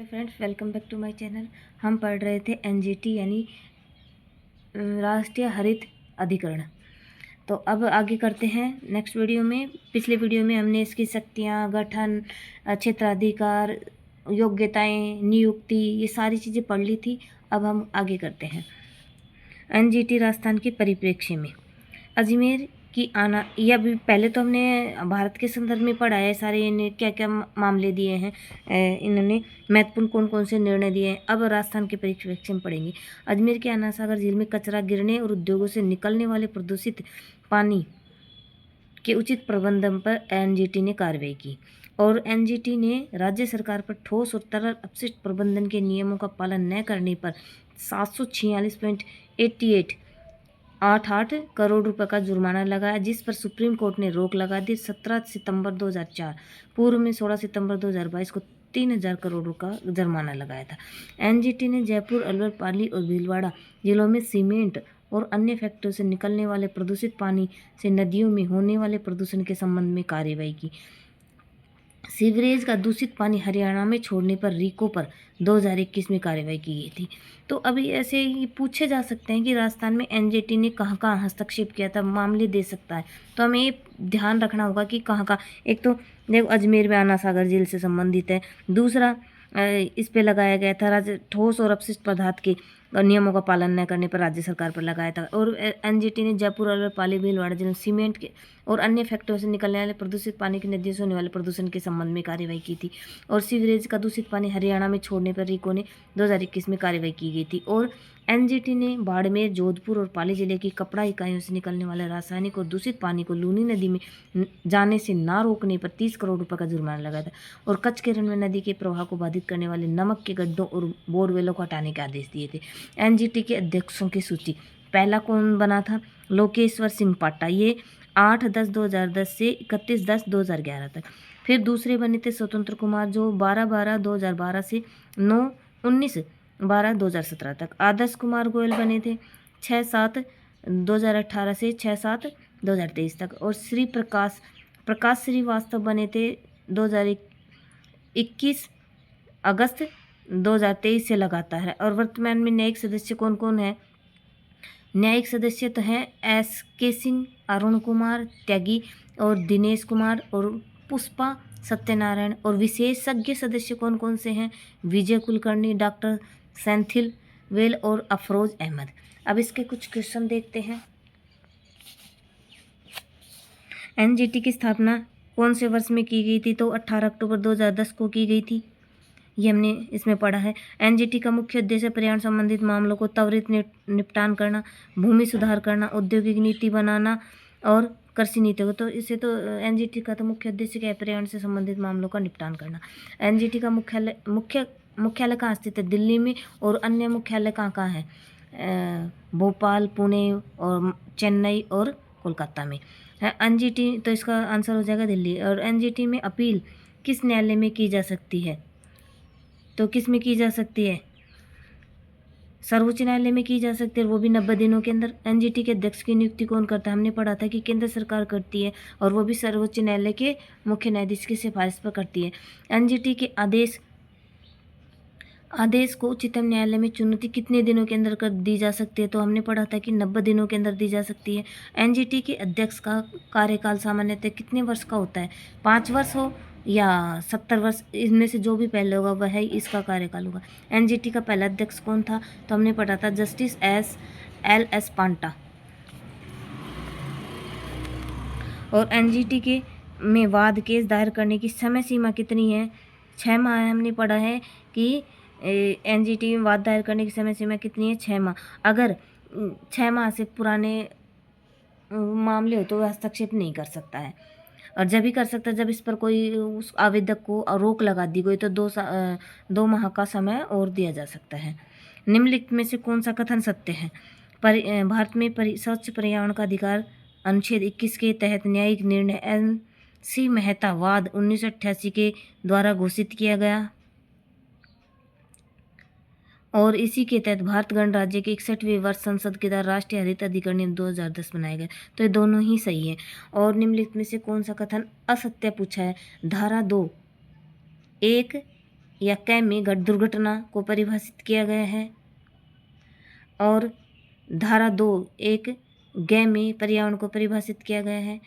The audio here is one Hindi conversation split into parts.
Friends, welcome back to my channel. हम पढ़ रहे थे एनजीटी यानी राष्ट्रीय हरित अधिकरण। तो अब आगे करते हैं नेक्स्ट वीडियो में। पिछले वीडियो में हमने इसकी शक्तियाँ, गठन, क्षेत्राधिकार, योग्यताएं, नियुक्ति, ये सारी चीज़ें पढ़ ली थी। अब हम आगे करते हैं एनजीटी राजस्थान के परिप्रेक्ष्य में। अजमेर की आना, यह अभी पहले तो हमने भारत के संदर्भ में पढ़ा है सारे, इन्हें क्या क्या मामले दिए हैं, इन्होंने महत्वपूर्ण कौन कौन से निर्णय दिए हैं। अब राजस्थान के परिप्रेक्ष्य में पढ़ेंगे। अजमेर के आना सागर झील में कचरा गिरने और उद्योगों से निकलने वाले प्रदूषित पानी के उचित प्रबंधन पर एनजीटी ने कार्रवाई की और एनजीटी ने राज्य सरकार पर ठोस और तरल अपशिष्ट प्रबंधन के नियमों का पालन न करने पर 746.88 करोड़ रुपए का जुर्माना लगाया, जिस पर सुप्रीम कोर्ट ने रोक लगा दी। 17 सितंबर 2004, पूर्व में 16 सितंबर 2022 को 3000 करोड़ रुपए का जुर्माना लगाया था। एनजीटी ने जयपुर, अलवर, पाली और भीलवाड़ा जिलों में सीमेंट और अन्य फैक्ट्रियों से निकलने वाले प्रदूषित पानी से नदियों में होने वाले प्रदूषण के संबंध में कार्रवाई की। सीवरेज का दूषित पानी हरियाणा में छोड़ने पर रीको पर 2021 में कार्रवाई की गई थी। तो अभी ऐसे ही पूछे जा सकते हैं कि राजस्थान में एनजीटी ने कहाँ कहाँ हस्तक्षेप किया था, मामले दे सकता है। तो हमें ये ध्यान रखना होगा कि कहाँ कहाँ। एक तो देखो, अजमेर में आना सागर झील से संबंधित है। दूसरा, इस पे लगाया गया था राज्य ठोस और अपशिष्ट पदार्थ के नियमों का पालन न करने पर राज्य सरकार पर लगाया था। और एनजीटी ने जयपुर, अलवर, पाली, भीलवाड़ा जिलों सीमेंट के और अन्य फैक्ट्रियों से निकलने वाले प्रदूषित पानी की नदियों से होने वाले प्रदूषण के संबंध में कार्रवाई की थी। और सीवरेज का दूषित पानी हरियाणा में छोड़ने पर रीको ने 2021 में कार्रवाई की गई थी। और एनजीटी ने बाड़मेर, जोधपुर और पाली जिले की कपड़ा इकाइयों से निकलने वाले रासायनिक और दूषित पानी को लूनी नदी में जाने से ना रोकने पर 30 करोड़ रुपए का जुर्माना लगाया था। और कच्छ के रण में नदी के प्रवाह को बाधित करने वाले नमक के गड्ढों और बोरवेलों को हटाने के आदेश दिए थे। एनजीटी के अध्यक्षों की सूची, पहला कौन बना था? लोकेश्वर सिंह पाटा, ये 8/10/2010 से 31/10/2011 तक। फिर दूसरे बने थे स्वतंत्र कुमार, जो 12/12/2012 से 19/12/2017 तक। आदर्श कुमार गोयल बने थे 6/7/2018 से 6/7/2023 तक। और प्रकाश श्रीवास्तव बने थे 21 अगस्त 2023 से लगातार है। और वर्तमान में न्यायिक सदस्य कौन कौन है? न्यायिक सदस्य तो हैं SK सिंह, अरुण कुमार त्यागी और दिनेश कुमार और पुष्पा सत्यनारायण। और विशेषज्ञ सदस्य कौन कौन से हैं? विजय कुलकर्णी, डॉक्टर सेंथिल वेल और अफरोज अहमद। अब इसके कुछ क्वेश्चन देखते हैं। एनजीटी की स्थापना कौन से वर्ष में की गई थी? तो 18 अक्टूबर 2010 को की गई थी। ये हमने इसमें पढ़ा है। एनजीटी का मुख्य उद्देश्य पर्यावरण संबंधित मामलों को त्वरित निपटान करना, भूमि सुधार करना, औद्योगिक नीति बनाना और कृषि नीति को। तो इसे तो एनजीटी का तो मुख्य उद्देश्य क्या है? पर्यावरण से संबंधित मामलों का निपटान करना। एनजीटी का मुख्यालय कहाँ स्थित है? दिल्ली में। और अन्य मुख्यालय कहाँ कहाँ है? भोपाल, पुणे और चेन्नई और कोलकाता में है एनजीटी। तो इसका आंसर हो जाएगा दिल्ली। और एनजीटी में अपील किस न्यायालय में की जा सकती है? तो किस में की जा सकती है? सर्वोच्च न्यायालय में की जा सकती है, वो भी 90 दिनों के अंदर। एनजीटी के अध्यक्ष की नियुक्ति कौन करता है? हमने पढ़ा था कि केंद्र सरकार करती है और वो भी सर्वोच्च न्यायालय के मुख्य न्यायाधीश की सिफारिश पर करती है। एनजीटी के आदेश को उच्चतम न्यायालय में चुनौती कितने दिनों के अंदर कर दी जा सकती है? तो हमने पढ़ा था कि 90 दिनों के अंदर दी जा सकती है। एनजीटी के अध्यक्ष का कार्यकाल सामान्यतः कितने वर्ष का होता है? 5 वर्ष हो या 70 वर्ष, इनमें से जो भी पहले होगा वह ही इसका कार्यकाल होगा। एनजीटी का पहला अध्यक्ष कौन था? तो हमने पढ़ा था जस्टिस LS पांटा। और एनजीटी के में वाद केस दायर करने की समय सीमा कितनी है? 6 माह है। हमने पढ़ा है कि एनजीटी में वाद दायर करने की समय सीमा कितनी है? 6 माह। अगर 6 माह से पुराने मामले हो तो वह हस्तक्षेप नहीं कर सकता है। और जब भी कर सकता है जब इस पर कोई उस आवेदक को रोक लगा दी गई, तो 2 माह का समय और दिया जा सकता है। निम्नलिखित में से कौन सा कथन सत्य है? भारत में स्वच्छ पर्यावरण का अधिकार अनुच्छेद 21 के तहत न्यायिक निर्णय NC मेहता वाद 1988 के द्वारा घोषित किया गया और इसी के तहत भारत गणराज्य के 61वें वर्ष संसद के द्वारा राष्ट्रीय हरित अधिकरण 2010 बनाया गया। तो ये दोनों ही सही है। और निम्नलिखित में से कौन सा कथन असत्य पूछा है? धारा 2(1) या क में दुर्घटना को परिभाषित किया गया है। और धारा 2 एक ग में पर्यावरण को परिभाषित किया गया है।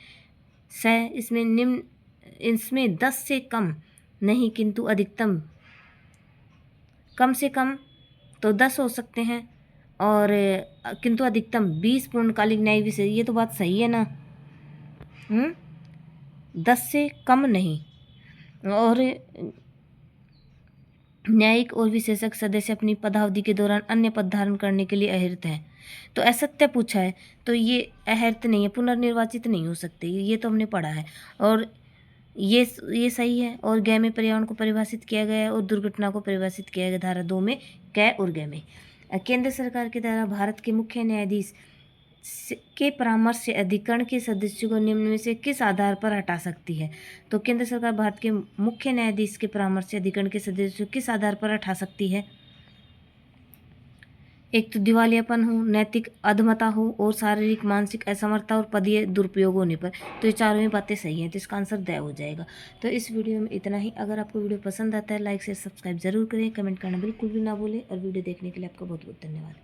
इसमें 10 से कम नहीं किंतु अधिकतम, कम से कम तो 10 हो सकते हैं और किंतु अधिकतम 20 पूर्णकालिक न्यायिक विषय। ये तो बात सही है ना। 10 से कम नहीं। और न्यायिक और विशेषज्ञ सदस्य अपनी पदावधि के दौरान अन्य पद धारण करने के लिए अहर्त हैं। तो असत्य पूछा है तो ये अहर्त नहीं है, पुनर्निर्वाचित नहीं हो सकते, ये तो हमने पढ़ा है। और ये सही है। और ग में पर्यावरण को परिभाषित किया गया है और दुर्घटना को परिभाषित किया गया धारा 2 में क और ग में। केंद्र सरकार के द्वारा भारत के मुख्य न्यायाधीश के परामर्श से अधिकरण के सदस्यों को निम्न में से किस आधार पर हटा सकती है। तो केंद्र सरकार भारत के मुख्य न्यायाधीश के परामर्श से अधिकरण के सदस्यों को किस आधार पर हटा सकती है। एक तो दिवालियापन हो, नैतिक अधमता हो और शारीरिक मानसिक असमर्थता और पदीय दुरुपयोग होने पर। तो ये चारों ही बातें सही हैं, तो इसका आंसर द हो जाएगा। तो इस वीडियो में इतना ही। अगर आपको वीडियो पसंद आता है लाइक शेयर सब्सक्राइब जरूर करें, कमेंट करना बिल्कुल भी ना भूलें और वीडियो देखने के लिए आपका बहुत बहुत धन्यवाद।